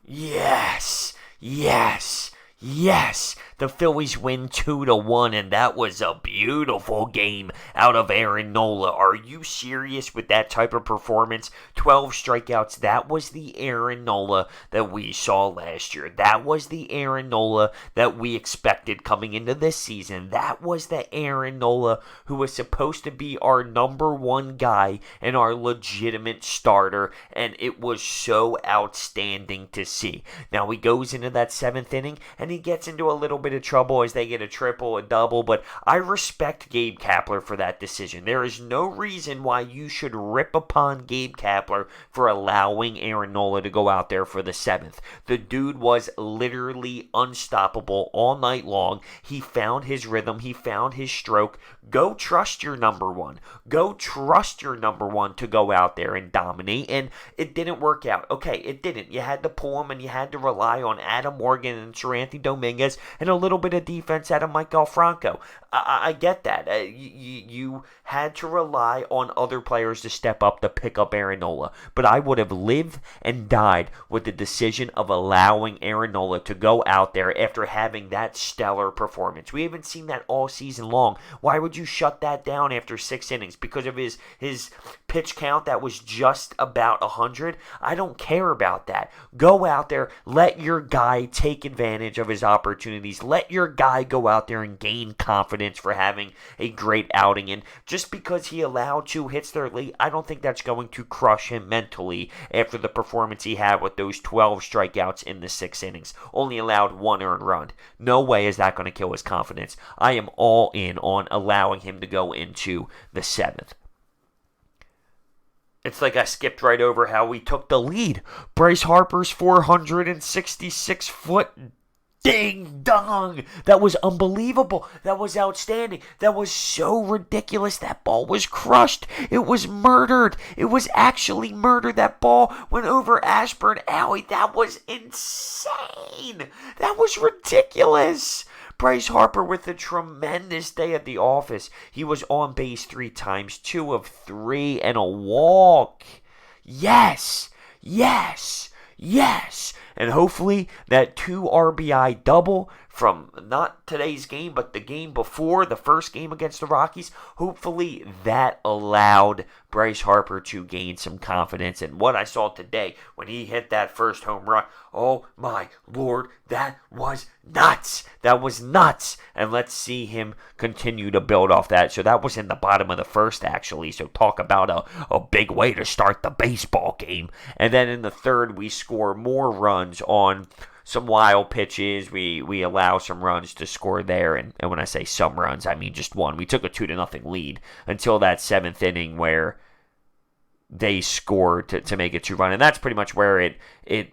Yes, yes, yes. The Phillies win 2-1, and that was a beautiful game out of Aaron Nola. Are you serious with that type of performance? 12 strikeouts. That was the Aaron Nola that we saw last year. That was the Aaron Nola that we expected coming into this season. That was the Aaron Nola who was supposed to be our number one guy and our legitimate starter, and it was so outstanding to see. Now he goes into that seventh inning, and he gets into a little bit of trouble as they get a triple, a double, but I respect Gabe Kapler for that decision. There is no reason why you should rip upon Gabe Kapler for allowing Aaron Nola to go out there for the seventh. The dude was literally unstoppable all night long. He found his rhythm. He found his stroke. Go trust your number one. Go trust your number one to go out there and dominate, and it didn't work out. Okay, it didn't. You had to pull him, and you had to rely on Adam Morgan and Seranthony Dominguez and a little bit of defense out of Michael Franco. I get that. You had to rely on other players to step up to pick up Aaron Nola. But I would have lived and died with the decision of allowing Aaron Nola to go out there after having that stellar performance. We haven't seen that all season long. Why would you shut that down after 6 innings? Because of his pitch count that was just about 100? I don't care about that. Go out there. Let your guy take advantage of his opportunities. Let your guy go out there and gain confidence for having a great outing. And just because he allowed 2 hits there late, I don't think that's going to crush him mentally after the performance he had with those 12 strikeouts in the 6 innings. Only allowed 1 earned run. No way is that going to kill his confidence. I am all in on allowing him to go into the 7th. It's like I skipped right over how we took the lead. Bryce Harper's 466-foot ding dong. That was unbelievable. That was outstanding. That was so ridiculous. That ball was crushed. It was murdered. It was actually murdered. That ball went over Ashburn Alley. That was insane. That was ridiculous. Bryce Harper with a tremendous day at the office. He was on base 3 times, 2 of 3, and a walk. Yes. Yes. Yes. And hopefully that 2 RBI double from not today's game, but the game before, the first game against the Rockies, hopefully that allowed Bryce Harper to gain some confidence. And what I saw today when he hit that first home run, oh my Lord, that was nuts. That was nuts. And let's see him continue to build off that. So that was in the bottom of the first, actually. So talk about a big way to start the baseball game. And then in the third, we score more runs on some wild pitches. We allow some runs to score there, and when I say some runs, I mean just one. We took a 2-0 lead until that 7th inning where they scored to make it 2-run, and that's pretty much where it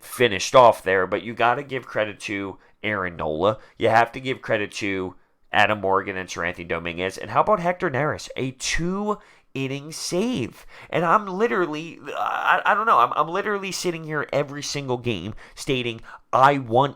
finished off there. But you got to give credit to Aaron Nola. You have to give credit to Adam Morgan and Seranthony Dominguez. And how about Hector Neris? A 2-inning save. And I'm literally, I don't know, I'm literally sitting here every single game stating, I want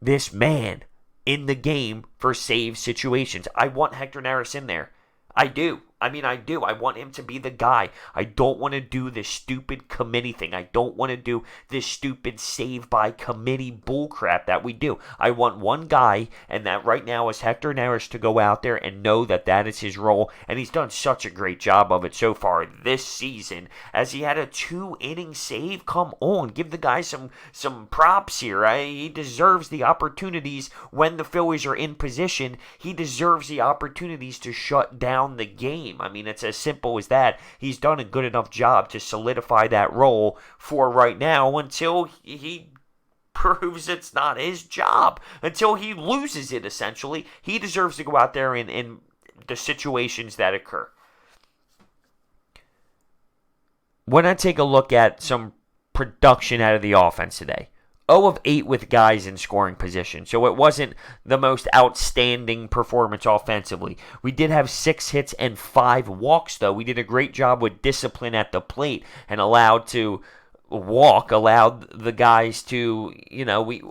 this man in the game for save situations. I want Hector Neris in there. I do. I do. I want him to be the guy. I don't want to do this stupid committee thing. I don't want to do this stupid save by committee bullcrap that we do. I want one guy, and that right now is Hector Neris, to go out there and know that that is his role. And he's done such a great job of it so far this season, as he had a 2-inning save. Come on, give the guy some props here. He deserves the opportunities when the Phillies are in position. He deserves the opportunities to shut down the game. I mean, it's as simple as that. He's done a good enough job to solidify that role for right now until he proves it's not his job, until he loses it, essentially. He deserves to go out there in the situations that occur. When I take a look at some production out of the offense today, 0 of 8 with guys in scoring position. So it wasn't the most outstanding performance offensively. We did have 6 hits and 5 walks, though. We did a great job with discipline at the plate and allowed the guys to,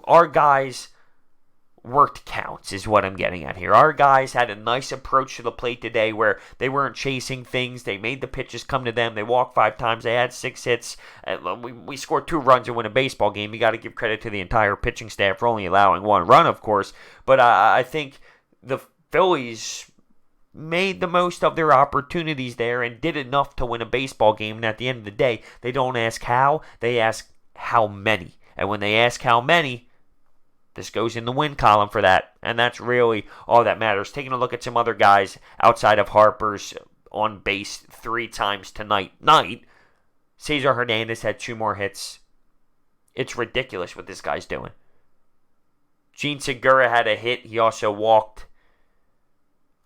our guys worked counts is what I'm getting at here. Our guys had a nice approach to the plate today where they weren't chasing things. They made the pitches come to them. They walked 5 times. They had 6 hits. We scored 2 runs and win a baseball game. You got to give credit to the entire pitching staff for only allowing 1 run, of course. But I think the Phillies made the most of their opportunities there and did enough to win a baseball game. And at the end of the day, they don't ask how. They ask how many. And when they ask how many, this goes in the win column for that, and that's really all that matters. Taking a look at some other guys outside of Harper's on base 3 times tonight. Cesar Hernandez had 2 more hits. It's ridiculous what this guy's doing. Gene Segura had a hit. He also walked.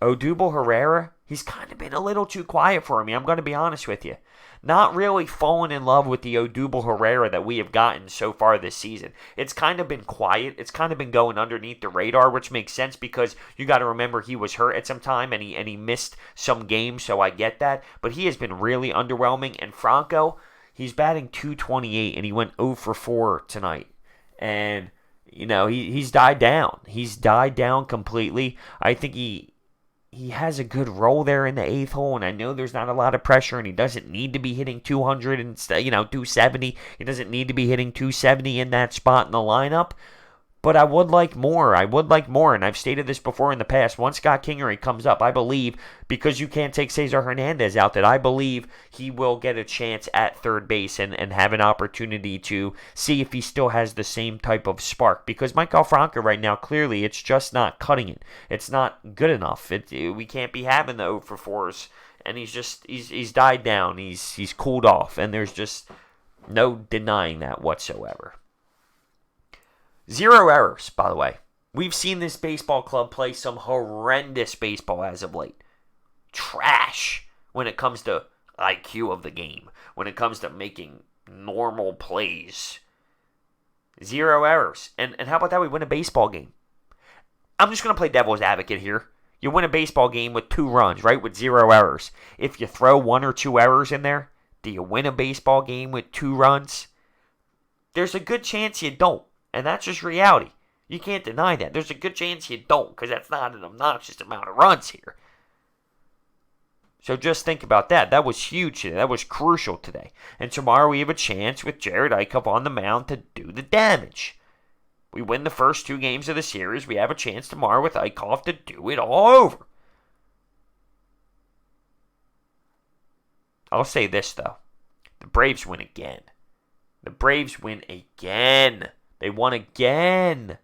Odubel Herrera, he's kind of been a little too quiet for me. I'm going to be honest with you. Not really falling in love with the Odubel Herrera that we have gotten so far this season. It's kind of been quiet. It's kind of been going underneath the radar, which makes sense because you got to remember he was hurt at some time and he missed some games, so I get that. But he has been really underwhelming. And Franco, he's batting .228 and he went 0 for 4 tonight. And, he's died down. He's died down completely. I think he has a good role there in the 8th hole, and I know there's not a lot of pressure, and he doesn't need to be hitting 200 and 270. He doesn't need to be hitting 270 in that spot in the lineup. But I would like more. And I've stated this before in the past. Once Scott Kingery comes up, I believe, because you can't take Cesar Hernandez out, that I believe he will get a chance at third base and have an opportunity to see if he still has the same type of spark. Because Maikel Franco right now, clearly, it's just not cutting it. It's not good enough. We can't be having the 0 for 4s. And he's died down. He's cooled off. And there's just no denying that whatsoever. 0 errors, by the way. We've seen this baseball club play some horrendous baseball as of late. Trash when it comes to IQ of the game. When it comes to making normal plays. 0 errors. And how about that? We win a baseball game. I'm just going to play devil's advocate here. You win a baseball game with 2 runs, right? With 0 errors. If you throw 1 or 2 errors in there, do you win a baseball game with 2 runs? There's a good chance you don't. And that's just reality. You can't deny that. There's a good chance you don't, because that's not an obnoxious amount of runs here. So just think about that. That was huge today. That was crucial today. And tomorrow we have a chance with Jared Eichhoff on the mound to do the damage. We win the first 2 games of the series. We have a chance tomorrow with Eichhoff to do it all over. I'll say this, though. The Braves win again. The Braves win again. They won again.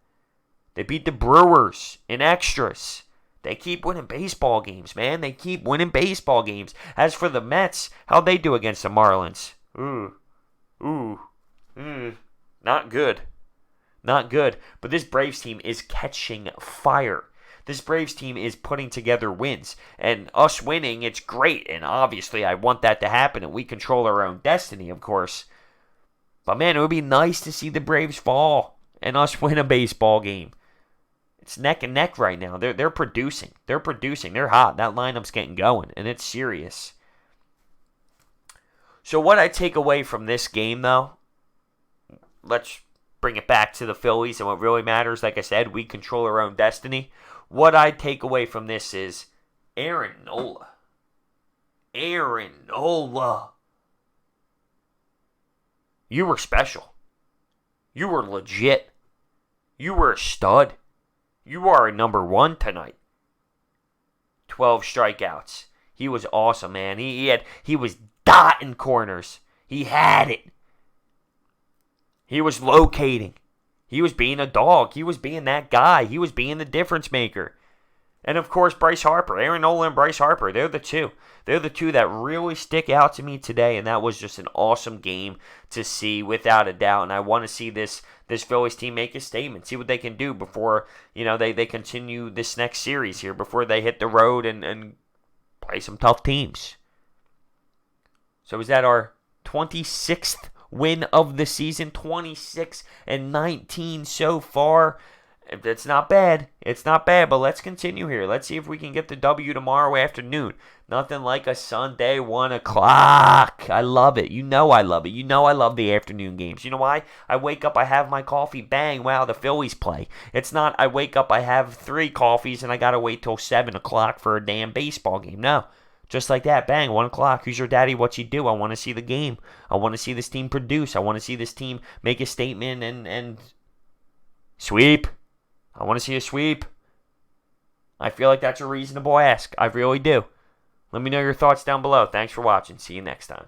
They beat the Brewers in extras. They keep winning baseball games, man. They keep winning baseball games. As for the Mets, how'd they do against the Marlins? Not good. Not good. But this Braves team is catching fire. This Braves team is putting together wins. And us winning, it's great. And obviously, I want that to happen. And we control our own destiny, of course. But man, it would be nice to see the Braves fall and us win a baseball game. It's neck and neck right now. They're producing. They're producing. They're hot. That lineup's getting going, and it's serious. So what I take away from this game, though, let's bring it back to the Phillies and what really matters. Like I said, we control our own destiny. What I take away from this is Aaron Nola. Aaron Nola. You were special. You were legit. You were a stud. You are a number 1 tonight. 12 strikeouts. He was awesome, man. He was dotting corners. He had it. He was locating. He was being a dog. He was being that guy. He was being the difference maker. And of course, Bryce Harper. Aaron Nola and Bryce Harper. They're the 2. They're the 2 that really stick out to me today. And that was just an awesome game to see, without a doubt. And I want to see this Phillies team make a statement. See what they can do before, they continue this next series here. Before they hit the road and play some tough teams. So is that our 26th win of the season? 26-19 so far. It's not bad. It's not bad, but let's continue here. Let's see if we can get the W tomorrow afternoon. Nothing like a Sunday 1 o'clock. I love it. You know I love it. You know I love the afternoon games. You know why? I wake up, I have my coffee, bang, wow, the Phillies play. It's not I wake up, I have 3 coffees, and I got to wait till 7 o'clock for a damn baseball game. No. Just like that, bang, 1 o'clock. Who's your daddy? What you do? I want to see the game. I want to see this team produce. I want to see this team make a statement and sweep. I want to see a sweep. I feel like that's a reasonable ask. I really do. Let me know your thoughts down below. Thanks for watching. See you next time.